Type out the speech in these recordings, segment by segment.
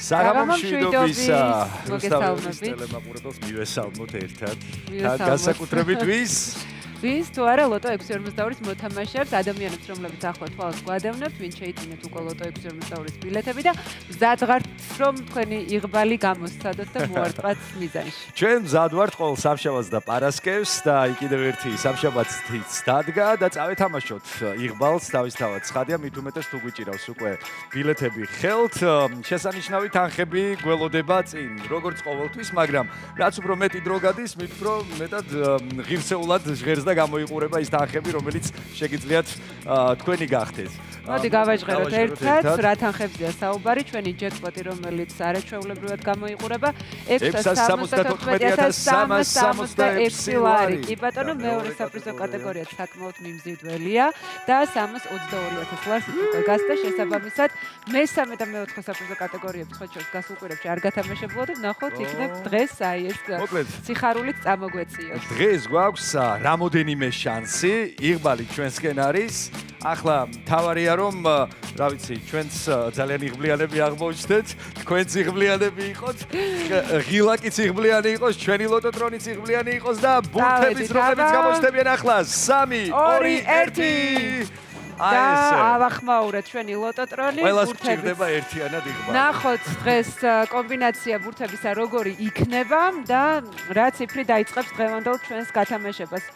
საღამომშვიდობისა მოგესალმებით. ტელემაყურებელს მივესალმოთ ერთად. განსაკუთრებით ვის თუ არა ლოტო 642-ის მოთამაშეებს, ადამიანებს, რომლებიც ახლა თვალს გვადევნებთ, ვინ შეიძინეთ უკვე ლოტო 642-ის ბილეთები და მზად ვართ, რომ თქვენი იღბალი გამოსცადოთ და მოარტყათ მიზანში. ჩვენ მზად ვართ ყოველ სამშაბათს და პარასკევს და კიდევ ერთი სამშაბათიც დადგა და წავეთამაშოთ იღბალს თავისთავად. ცხადია, მით უმეტეს თუ გვიჭირავს უკვე ბილეთები ხელთ, შესანიშნავი თანხები გველოდება წინ, როგორც ყოველთვის, მაგრამ რაც უფრო მეტი დრო გადის, მით უფრო მეტად ღირსეულად ჟღერს და გამოიყურება ის თანხები, რომელიც შეგიძლიათ თქვენი გახდეთ. მოდი გავაჟღეროთ ერთად, რა თანხებზეა საუბარი, ჩვენი ჯეკპოტი, რომელიც არაჩვეულებრივად გამოიყურება 6,76,366 ლარი. კი ბატონო, მეორე საპრიზო კატეგორია საკმაოდ მიმზიდველია და 322,000 ლარს უკვე გასდა შესაბამისად. მესამე და მეოთხე საპრიზო კატეგორიები ხოჩოს გასულ კვირებში არ გათამაშებულა და ნახოთ იქნებ დღეს აი ეს სიხარულით წამოგვეციოს. დღეს გვაქვს რამოდენიმე შანსი, იღბალი ჩვენსკენ არის. ახლა თავარია რომ რა ვიცი, ჩვენც ძალიან იღბლიანები აღმოჩნდეთ, თქვენც იღბლიანები იყოთ, ღილაკიც იღბლიანი იყოს, ჩვენი ლოტოტრონიც იღბლიანი იყოს და ბურთების როღებიც გამოჩნდებიან ახლა 3, 2, 1. და ავახმაურეთ ჩვენი ლოტოტრონი ყველას გჭირდება ერთიანად იღბალი. ნახოთ დღეს კომბინაცია ბურთებისა როგორი იქნება და რა ციფრი დაიწყებს დღევანდელ ჩვენს გათამაშებას.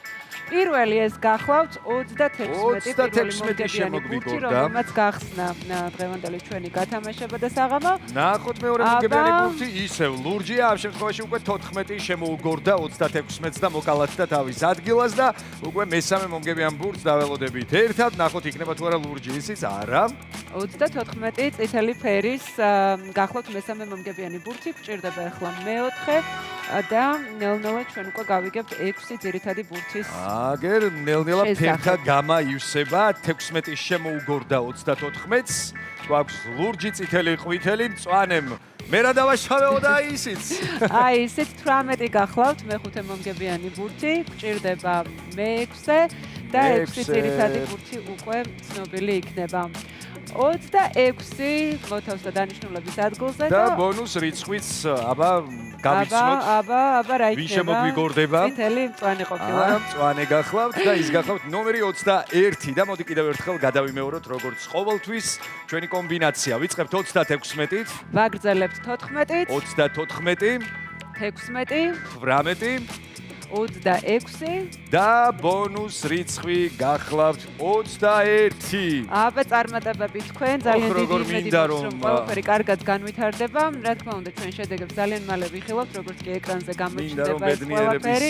პირველი ეს გახლავთ 36 შემოგვიგორდა, რომელმაც გახსნა დღევანდელი ჩვენი გათამაშება და საღამო. ნახოთ მეორე მომგებიანი ბურთი, ისევ ლურჯია, ამ შემთხვევაში უკვე 14 შემოუგორდა 36-ს და მოკალათ და თავის ადგილას და უკვე მესამე მომგებიან ბურთს დაველოდებით ერთად. ნახოთ იქნება თუ არა ლურჯი ისიც, არა. 34 წითელი ფერის გახლავთ მესამე მომგებიანი ბურთი, გჭირდება ახლა მეოთხე და ნელ-ნელა ჩვენ უკვე გავიგებთ 6 ძირითადი ბურთის. აგერ ნელ-ნელა ფერთა გამა ივსება, 16 შემოუგორდა 34-ს. გვაქვს ლურჯი, წითელი, ყვითელი, მწვანემ. მე რა დავაშავეო და ისიც. აი, ისიც 18 გახლავთ მეხუთე მომგებიანი ბურთი, გჭირდება მე-6 და 6 ძირითადი ბურთი უკვე ცნობილი იქნება. 26 მოთავს და დანიშნულების ადგილზე და ბონუს რიცხვიც აბა გავიცნოთ. აბა რა იქნება? ვინ შემოგვიგორდება? წითელი მწვანე ყოფილა. მწვანე გახლავთ და ის გახლავთ ნომერი 21 და მოდი კიდევ ერთხელ გადავიმეოროთ როგორც ყოველთვის ჩვენი კომბინაცია. ვიწყებთ 36-ით. ვაგრძელებთ 14-ით. 34, 16, 18 26 და ბონუს რიცხვი გახლავთ 21. აბა წარმატებები თქვენ ძალიან დიდი იმედი მაქვს რომ ყველაფერი კარგად განვითარდება. რა თქმა უნდა ჩვენ შედეგებს ძალიან მალე ვიხილავთ, როგორც კი ეკრანზე გამოჩნდება ეს ყველაფერი.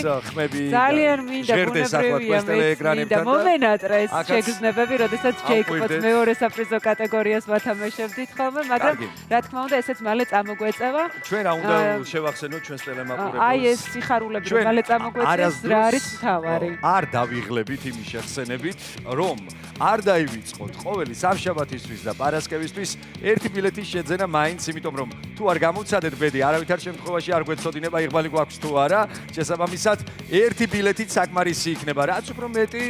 ძალიან მინდა ბუნებრივია და მომენატრეს შეგრძნებები, როდესაც ჯეიკპოტ მეორე საპრიზო კატეგორიას ვათამაშებდით ხოლმე, მაგრამ რა თქმა უნდა ესეც მალე წამოგვეწევა. ჩვენ რა უნდა შევახსენოთ ჩვენს ტელემაყურებელს? აი ეს სიხარულები მალე წამოგვეწევს რა არის თავარი. არ დავიღლებით იმის შეხსენებით, რომ არ დაივიწყოთ ყოველი სამშაბათისთვის და პარასკევისთვის ერთი ბილეთის შეძენა მაინც, იმიტომ რომ თუ არ გამოვცადეთ ბედი, არავითარ შემთხვევაში არ გვეცოდინება იღბალი გვაქვს თუ არა. შესაბამისად, ერთი ბილეთით საკმარისი იქნება. რაც უფრო მეტი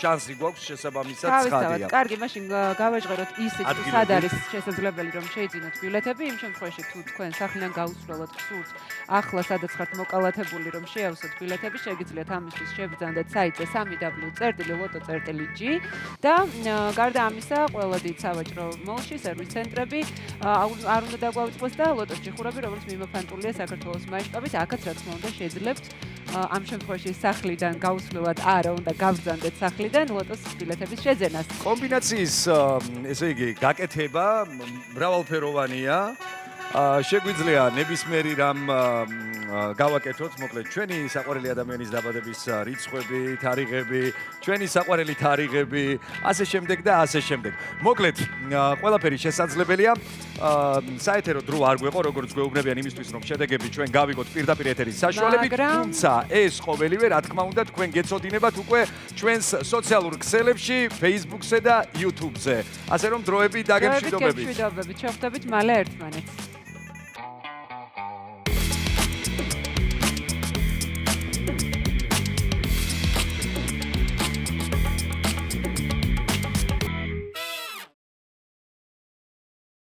შანსი გვაქვს შესაბამისად ცხადია. კარგი, მაშინ გავაჟღეროთ ისიც თუ სად არის შესაძლებელი რომ შეიძინოთ ბილეთები, იმ შემთხვევაში თუ თქვენ სახლიდან გაუსვლელად გსურთ ახლა სადაც ხართ მოკალათებული რომ შეავსოთ ბილეთები, შეგიძლიათ ამისთვის შევბრძანდეთ საიტზე www.loto.g და გარდა ამისა, ყველა დიდ სავაჭრო მოლში, სერვის ცენტრები არ უნდა დაგვაუწყოს და ლოტოს ჯიხურები, რომელიც მიმოფანტულია საქართველოს მასშტაბით, აქაც რა თქმა უნდა შეძლებთ ამ შემთხვევაში სახლიდან გაუსვლელად არა უნდა გავბრძანდეთ სახლიდან ლოტოს ბილეთების შეძენას. კომბინაციის ესე იგი გაკეთება მრავალფეროვანია. შეგვიძლია ნებისმიერი რამ გავაკეთოთ, მოკლედ ჩვენი საყვარელი ადამიანის დაბადების რიცხვები, თარიღები, ჩვენი საყვარელი თარიღები, ასე შემდეგ და ასე შემდეგ. მოკლედ, ყველაფერი შესაძლებელია. საეთერო დრო არ გვეყო, როგორც გვეუბნებიან იმისთვის, რომ შედეგები ჩვენ გავიგოთ პირდაპირ ეთერის საშუალებით, თუმცა ეს ყოველივე, რა თქმა უნდა, თქვენ გეცოდინებათ უკვე ჩვენს სოციალურ ქსელებში, Facebook-ზე და YouTube-ზე. ასე რომ დროები დაგემშვიდობებით. შევხვდებით მალე ერთმანეთს.